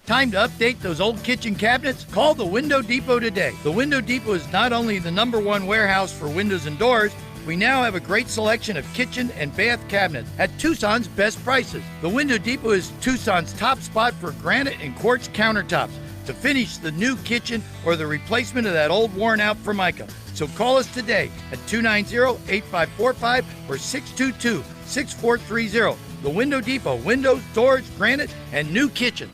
Time to update those old kitchen cabinets? Call the Window Depot today. The Window Depot is not only the #1 warehouse for windows and doors, we now have a great selection of kitchen and bath cabinets at Tucson's best prices. The Window Depot is Tucson's top spot for granite and quartz countertops to finish the new kitchen or the replacement of that old worn out Formica. So call us today at 290-8545 or 622-6430. The Window Depot, windows, doors, granite, and new kitchens.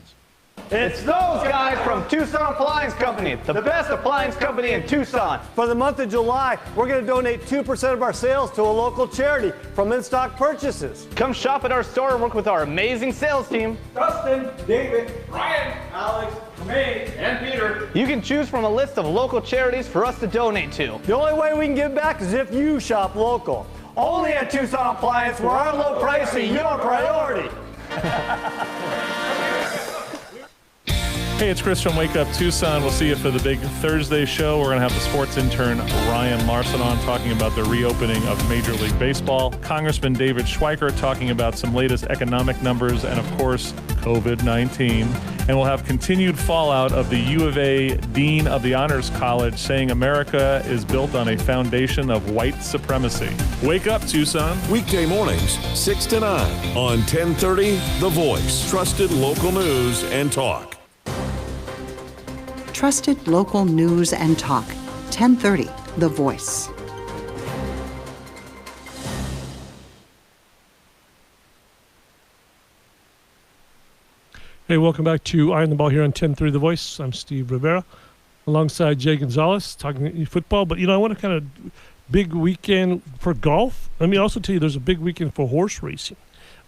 It's those guys from Tucson Appliance Company, the best appliance company in Tucson. For the month of July, we're going to donate 2% of our sales to a local charity from in-stock purchases. Come shop at our store and work with our amazing sales team. Dustin, David, Ryan, Alex, me, and Peter. You can choose from a list of local charities for us to donate to. The only way we can give back is if you shop local. Only at Tucson Appliance, where our low price is your priority. Hey, it's Chris from Wake Up Tucson. We'll see you for the big Thursday show. We're going to have the sports intern Ryan Larson on talking about the reopening of Major League Baseball. Congressman David Schweiker talking about some latest economic numbers and, of course, COVID-19. And we'll have continued fallout of the U of A Dean of the Honors College saying America is built on a foundation of white supremacy. Wake up, Tucson. Weekday mornings, 6 to 9 on 1030 The Voice. Trusted local news and talk. Trusted local news and talk. 1030 The Voice. Hey, welcome back to Eye on the Ball here on 1030 The Voice. I'm Steve Rivera, alongside Jay Gonzales, talking football. But, I want to kind of big weekend for golf. Let me also tell you there's a big weekend for horse racing.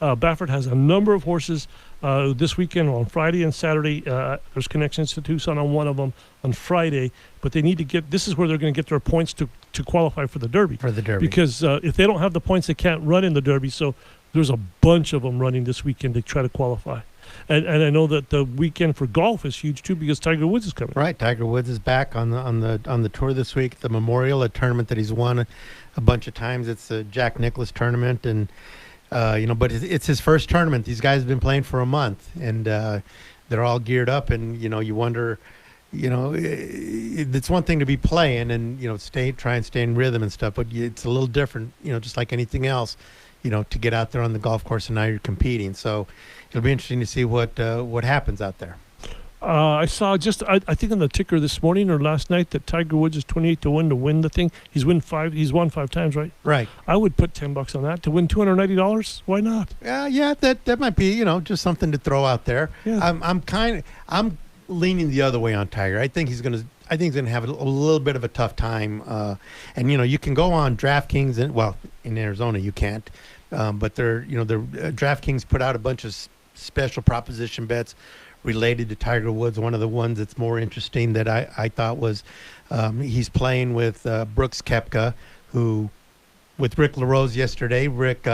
Baffert has a number of horses this weekend on Friday and Saturday. There's connections to Tucson on one of them on Friday, but they need to get, this is where they're going to get their points to qualify for the Derby. For the Derby. Because if they don't have the points, they can't run in the Derby. So there's a bunch of them running this weekend to try to qualify. And I know that the weekend for golf is huge too because Tiger Woods is coming. Right, Tiger Woods is back on the tour this week. The Memorial, a tournament that he's won a bunch of times. It's the Jack Nicklaus tournament, and but it's his first tournament. These guys have been playing for a month, and they're all geared up. And you wonder, it's one thing to be playing and try and stay in rhythm and stuff, but it's a little different. Just like anything else, to get out there on the golf course and now you're competing. So it'll be interesting to see what happens out there. I saw I think on the ticker this morning or last night that Tiger Woods is 28-1 to win the thing. He's won 5 times, right? Right. I would put $10 on that to win $290. Why not? Yeah, that might be just something to throw out there. Yeah. I'm leaning the other way on Tiger. I think he's gonna have a little bit of a tough time. And you can go on DraftKings and in Arizona you can't. But DraftKings put out a bunch of special proposition bets related to Tiger Woods. One of the ones that's more interesting that I thought was he's playing with Brooks Koepka, who with Rick LaRose yesterday. Rick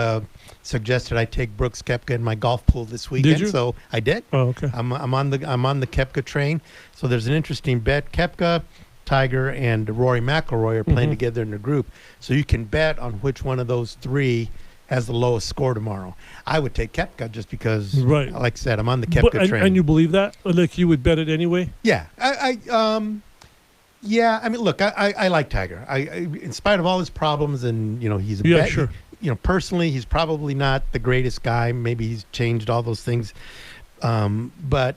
suggested I take Brooks Koepka in my golf pool this weekend. Did you? So I did. Oh, okay. I'm on the Koepka train. So there's an interesting bet. Koepka, Tiger, and Rory McIlroy are playing together in a group. So you can bet on which one of those three has the lowest score tomorrow. I would take Koepka just because, like I said, I'm on the Koepka train. And you believe that? Like you would bet it anyway? Yeah. Yeah. I mean, look, I like Tiger. In spite of all his problems, and he's a sure. Personally, he's probably not the greatest guy. Maybe he's changed all those things, but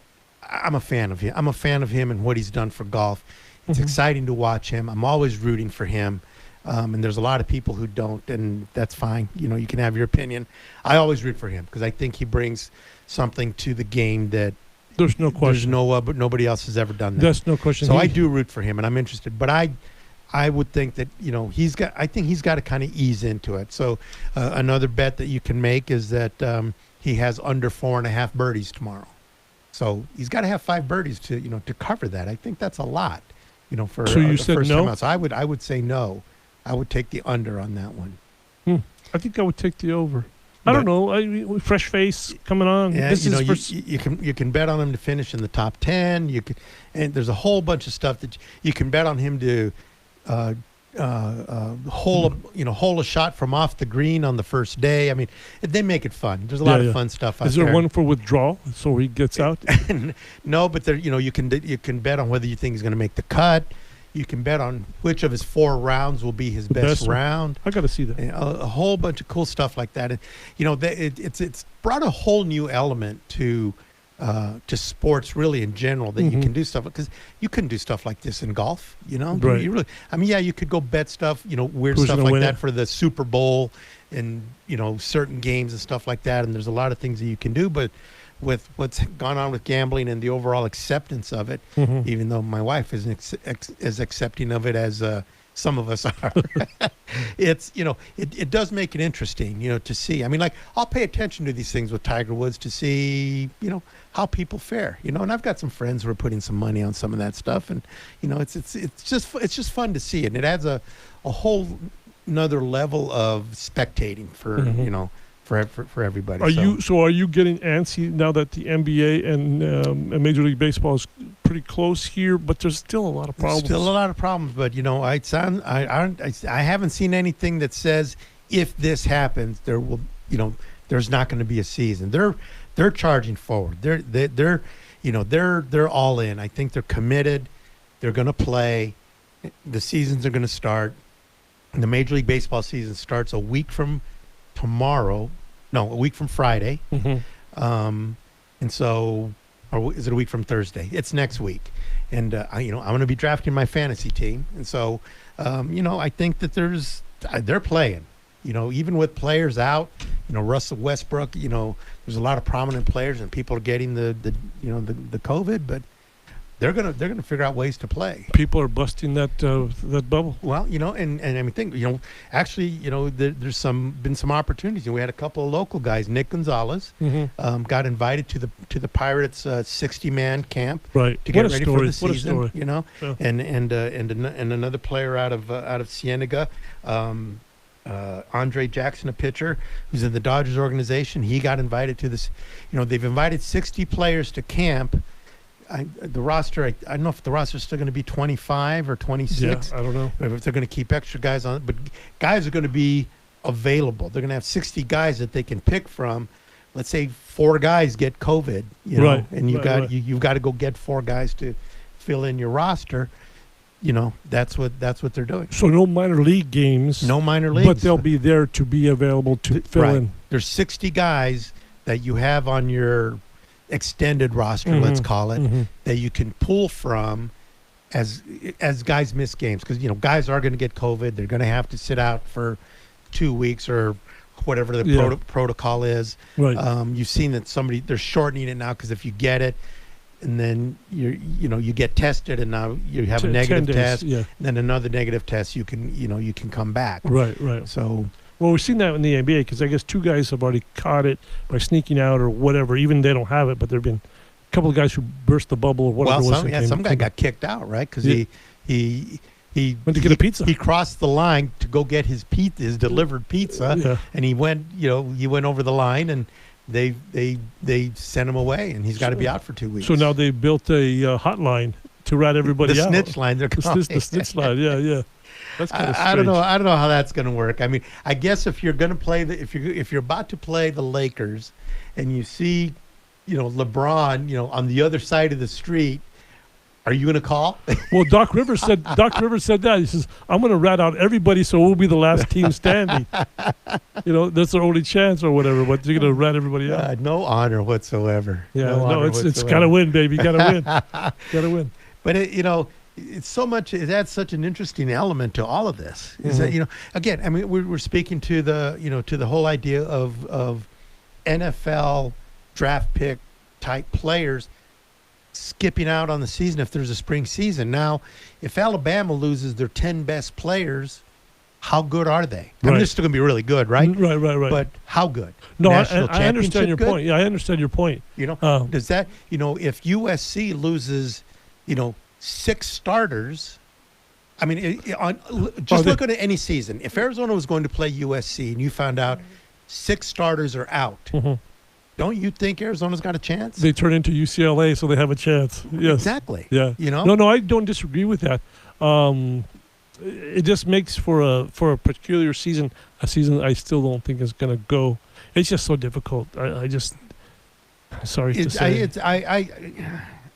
I'm a fan of him. I'm a fan of him and what he's done for golf. It's exciting to watch him. I'm always rooting for him. And there's a lot of people who don't, and that's fine. You can have your opinion. I always root for him because I think he brings something to the game that there's no question. Nobody else has ever done that. There's no question. So I do root for him, and I'm interested. But I I would think that I think he's got to kind of ease into it. So another bet that you can make is that he has under 4.5 birdies tomorrow. So he's got to have 5 birdies to cover that. I think that's a lot, for so you the said first no? time out. So I would say no. I would take the under on that one. I think I would take the over. I don't know. Fresh face coming on. Yeah, This is you can bet on him to finish in the top 10. And there's a whole bunch of stuff that you can bet on him to hole a shot from off the green on the first day. I mean, they make it fun. There's a lot of fun stuff out there. Is there one for withdrawal so he gets out? No, but there you can bet on whether you think he's going to make the cut. You can bet on which of his 4 rounds will be his best round. I got to see that. A whole bunch of cool stuff like that. And it's brought a whole new element to sports really in general that you can do stuff, because you couldn't do stuff like this in golf. Right. You really, you could go bet stuff, weird stuff like that for the Super Bowl and certain games and stuff like that. And there's a lot of things that you can do, but with what's gone on with gambling and the overall acceptance of it, even though my wife isn't as accepting of it as some of us are, it does make it interesting, to see. I mean, like, I'll pay attention to these things with Tiger Woods to see, how people fare, and I've got some friends who are putting some money on some of that stuff, and it's just fun to see it, and it adds a whole another level of spectating for for everybody. Are you getting antsy now that the NBA and Major League Baseball is pretty close here, but there's still a lot of problems. Still a lot of problems, but I haven't seen anything that says if this happens, there will there's not going to be a season. They're charging forward. They're all in. I think they're committed. They're going to play. The seasons are going to start. The Major League Baseball season starts a week from tomorrow. No, a week from Friday. And so, or is it a week from Thursday? It's next week. And I'm going to be drafting my fantasy team. And so, I think that they're playing. Even with players out, Russell Westbrook, there's a lot of prominent players and people are getting the COVID, but they're gonna figure out ways to play. People are busting that bubble. Well, and I mean, actually, there's been some opportunities. We had a couple of local guys. Nick Gonzales got invited to the Pirates 60-man camp, right, to get ready for the season. What a story. Yeah. And another player out of Cienega. Andre Jackson, a pitcher who's in the Dodgers organization, he got invited to this. They've invited 60 players to camp. The roster, I don't know if the roster is still going to be 25 or 26. Yeah, I don't know if they're going to keep extra guys on, but guys are going to be available. They're going to have 60 guys that they can pick from. Let's say 4 guys get COVID, right, and you've got to go get 4 guys to fill in your roster. That's what they're doing. So no minor league games. No minor leagues. But they'll be there to be available to fill in. There's 60 guys that you have on your extended roster, let's call it, that you can pull from as guys miss games. Because, guys are going to get COVID. They're going to have to sit out for 2 weeks or whatever the protocol is. Right. You've seen that they're shortening it now because if you get it, and then you get tested, and now you have a negative test, and then another negative test, you can come back. Right. So, well, we've seen that in the NBA because I guess 2 guys have already caught it by sneaking out or whatever. Even they don't have it, but there've been a couple of guys who burst the bubble or whatever. Well, some guy got kicked out, right? Because he went to get a pizza. He crossed the line to go get his delivered pizza, and he went over the line and. They sent him away, and he's got to be out for 2 weeks. So now they built a hotline to rat everybody out. The snitch line. They're calling the snitch line. Yeah. That's kind of I don't know. I don't know how that's going to work. I mean, I guess if you're going to play if you're about to play the Lakers, and you see, LeBron, on the other side of the street. Are you going to call? Well, Doc Rivers said that. He says, I'm going to rat out everybody so we'll be the last team standing. That's our only chance or whatever, but you're going to rat everybody out. No honor whatsoever. Yeah, it's got to win, baby. Got to win. Got to win. But, it's so much, it adds such an interesting element to all of this. Is that, again, I mean, we're speaking to the whole idea of NFL draft pick type players. skipping out on the season if there's a spring season. Now, if Alabama loses their 10 best players, how good are they? I mean, they're still going to be really good, right? Right. But how good? No, I National understand your championship point. Yeah, I understand your point. Does that, if USC loses, 6 starters, I mean, look at any season. If Arizona was going to play USC and you found out 6 starters are out, don't you think Arizona's got a chance? They turn into UCLA, so they have a chance. Yes. Exactly. Yeah. No, I don't disagree with that. It just makes for a peculiar season, a season I still don't think is going to go. It's just so difficult. Sorry to say.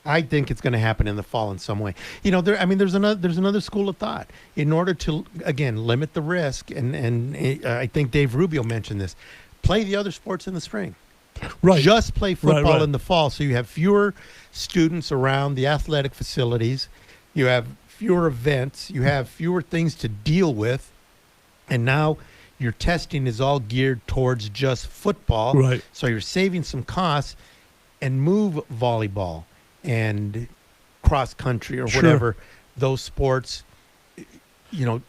I think it's going to happen in the fall in some way. There's another school of thought. In order to, again, limit the risk, and I think Dave Rubio mentioned this, play the other sports in the spring. Right. Just play football Right. in the fall, so you have fewer students around the athletic facilities. You have fewer events. You have fewer things to deal with. And now your testing is all geared towards just football. Right. So you're saving some costs, and move volleyball and cross country or whatever, those sports,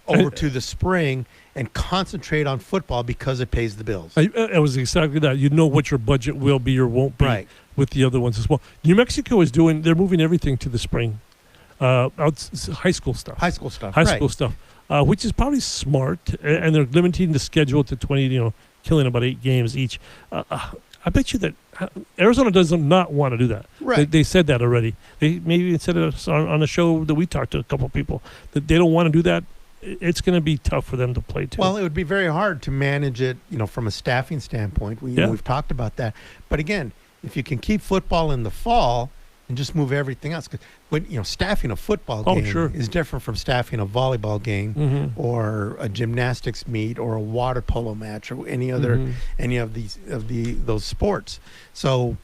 over to the spring and concentrate on football because it pays the bills. It was exactly that. You know what your budget will be or won't be with the other ones as well. New Mexico they're moving everything to the spring. High school stuff. High school stuff. Which is probably smart. And they're limiting the schedule to 20, killing about 8 games each. I bet you that Arizona does not want to do that. Right. They said that already. They maybe said it on a show that we talked to a couple of people that they don't want to do that. It's going to be tough for them to play too. Well, it would be very hard to manage it, from a staffing standpoint. We've talked about that. But again, if you can keep football in the fall and just move everything else, because staffing a football game is different from staffing a volleyball game or a gymnastics meet or a water polo match or any of those sports. So,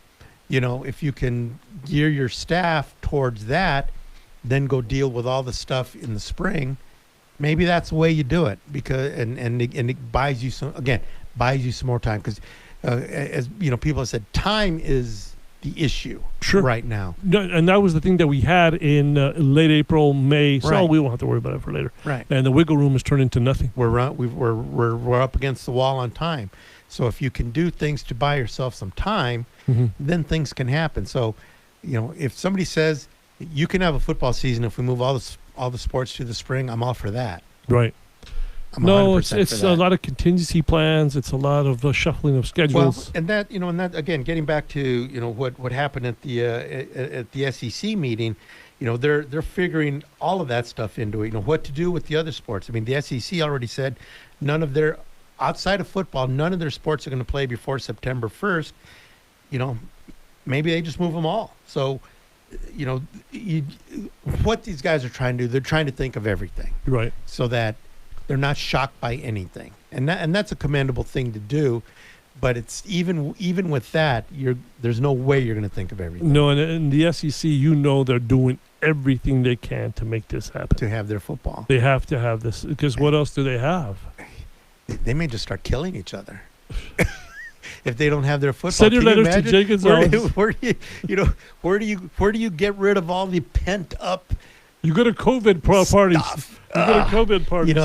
if you can gear your staff towards that, then go deal with all the stuff in the spring. Maybe that's the way you do it, because and it buys you some more time, because as people have said, time is the issue right now. No, and that was the thing that we had in late April, May. So we won't have to worry about it for later. Right. And the wiggle room has turned into nothing. We're up against the wall on time. So if you can do things to buy yourself some time, then things can happen. So, if somebody says you can have a football season if we move all the sports to the spring, I'm all for that. Right. I'm it's a lot of contingency plans. It's a lot of shuffling of schedules. Well, and that again, getting back to what happened at the SEC meeting, they're figuring all of that stuff into it. What to do with the other sports. I mean, the SEC already said outside of football, none of their sports are going to play before September 1st. Maybe they just move them all. So, what these guys are trying to do, they're trying to think of everything, right? So that they're not shocked by anything, and that's a commendable thing to do. But it's even with that, there's no way you're going to think of everything. No, and in the SEC, they're doing everything they can to make this happen. To have their football, they have to have this, because what else do they have? They may just start killing each other. If they don't have their football. Send your letters to Jay Gonzales. Where do you get rid of all the pent up? You go to COVID parties. You go to COVID parties.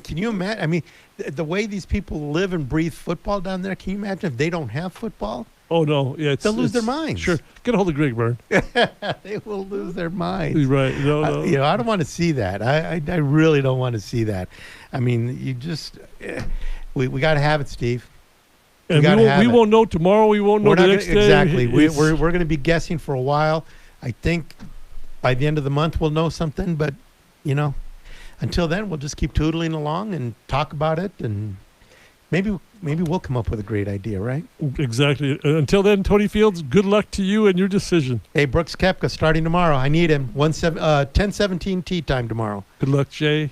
Can you imagine? I mean, the way these people live and breathe football down there. Can you imagine if they don't have football? Oh no! Yeah, they'll lose their minds. Sure, get a hold of Greg Byrne. They will lose their minds. Right? No. I don't want to see that. I really don't want to see that. I mean, you just we got to have it, Steve. And we won't know tomorrow. We won't know the next day. Exactly. We're going to be guessing for a while. I think by the end of the month we'll know something. But until then, we'll just keep tootling along and talk about it, and maybe we'll come up with a great idea, right? Exactly. Until then, Tony Fields, good luck to you and your decision. Hey, Brooks Koepka starting tomorrow. I need him. 10:17 tee time tomorrow. Good luck, Jay.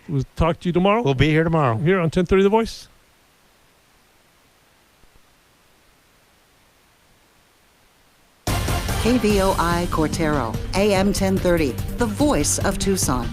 We'll talk to you tomorrow. We'll be here tomorrow. Here on 1030 The Voice. KVOI Cortero, AM 1030, the voice of Tucson.